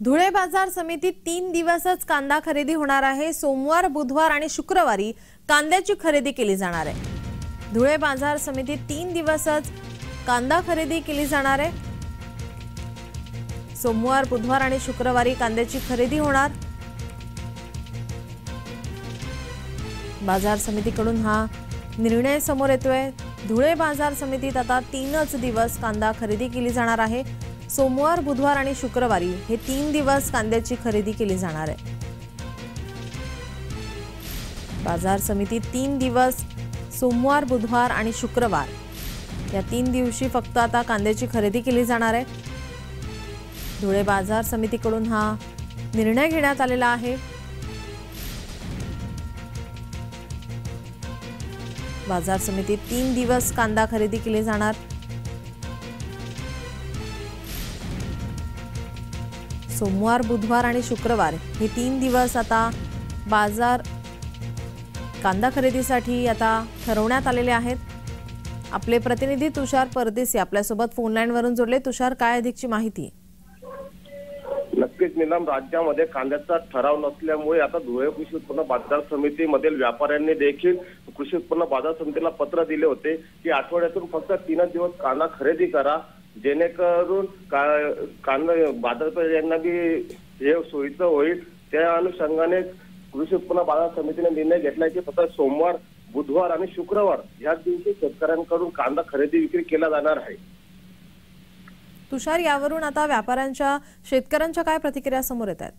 धुळे बाजार समितीत 3 दिवसच कांदा खरेदी होणार आहे। सोमवार, बुधवार आणि शुक्रवारी कांद्याची खरेदी केली जाणार आहे। धुळे बाजार समितीत 3 दिवसच कांदा खरेदी केली जाणार आहे। सोमवार, बुधवार आणि शुक्रवारी कांद्याची खरेदी होणार। बाजार समितीकडून हा निर्णय समोर येतोय। धुळे बाजार समितीत आता 3च दिवस कांदा खरेदी केली जाणार आहे। सोमवार, बुधवार आणि शुक्रवारी हे 3 दिवस कांद्याची खरेदी केली जाणार आहे। बाजार समितीत 3 दिवस सोमवार, बुधवार आणि शुक्रवार या 3 दिवशी फक्त आता कांद्याची खरेदी केली जाणार आहे। धुळे बाजार समितीकडून हा निर्णय घेण्यात आलेला आहे। बाजार समितीत 3 दिवस कांदा खरेदी केली जाणार। सोमवार, बुधवार आणि शुक्रवार हे 3 दिवस आता बाजार कांदा खरेदीसाठी आता ठरवण्यात आलेले आहेत। आपले प्रतिनिधी तुषार परदेसी आपल्यासोबत फोन लाईन वरून जोडले। तुषार, काय अधिकची माहिती? नक्कीच नीलम, राज्यामध्ये कांद्याचा ठराव नसल्यामुळे आता धुळे कृषी उत्पन्न बाजार समितीमधील व्यापाऱ्यांनी देखील कृषी उत्पन्न बाजार समितीला पत्र दिले होते की आठवड्यातून फक्त 3 दिवस कांदा खरेदी करा, जेणेकरून कांदा बाजारपेठांना बी हे सोयीचं होईल। त्या अनुषंगाने कृषी उत्पन्न बाजार समितीने निर्णय घेतला की फक्त सोमवार, बुधवार आणि शुक्रवार या दिवशी शेतकऱ्यांकडून कांदा खरेदी विक्री केला जाणार आहे। तुषार, यावरून आता व्यापाऱ्यांच्या शेतकऱ्यांच्या काय प्रतिक्रिया समोर येत आहेत?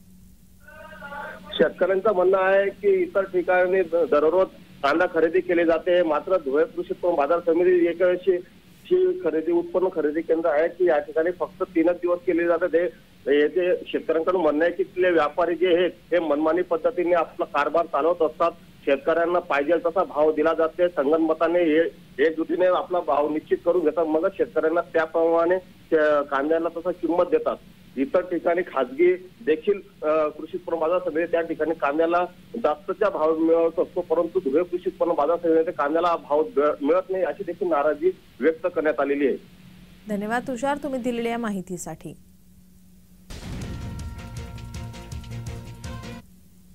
शेतकऱ्यांचं म्हणणं आहे की इतर ठिकाणी दररोज कांदा खरेदी केली जाते, मात्र धुळे कृषी उत्पन्न बाजार समिती एक अशी खरेदी उत्पन्न खरेदी केंद्र आहे की या ठिकाणी फक्त 3च दिवस केले जाते। येथे शेतकऱ्यांकडून म्हणणं आहे की तिथले व्यापारी जे आहेत ते मनमानी पद्धतीने आपला कारभार चालवत असतात। शेतकऱ्यांना पाहिजे तसा भाव दिला जाते, संगनमताने एकजुटीने आपला भाव निश्चित करून घेतात, मग शेतकऱ्यांना त्याप्रमाणे कांद्याला तसा किंमत देतात। इतर ठिकाणी खासगी देखील कृषी उत्पन्न बाजार समिती त्या ठिकाणी कांद्याला जास्तचा भाव मिळवत असतो, परंतु धुळे कृषी उत्पन्न बाजार समितीने कांद्याला भाव मिळत नाही अशी देखील नाराजी व्यक्त करण्यात आलेली आहे। धन्यवाद तुषार, तुम्ही दिलेल्या माहितीसाठी।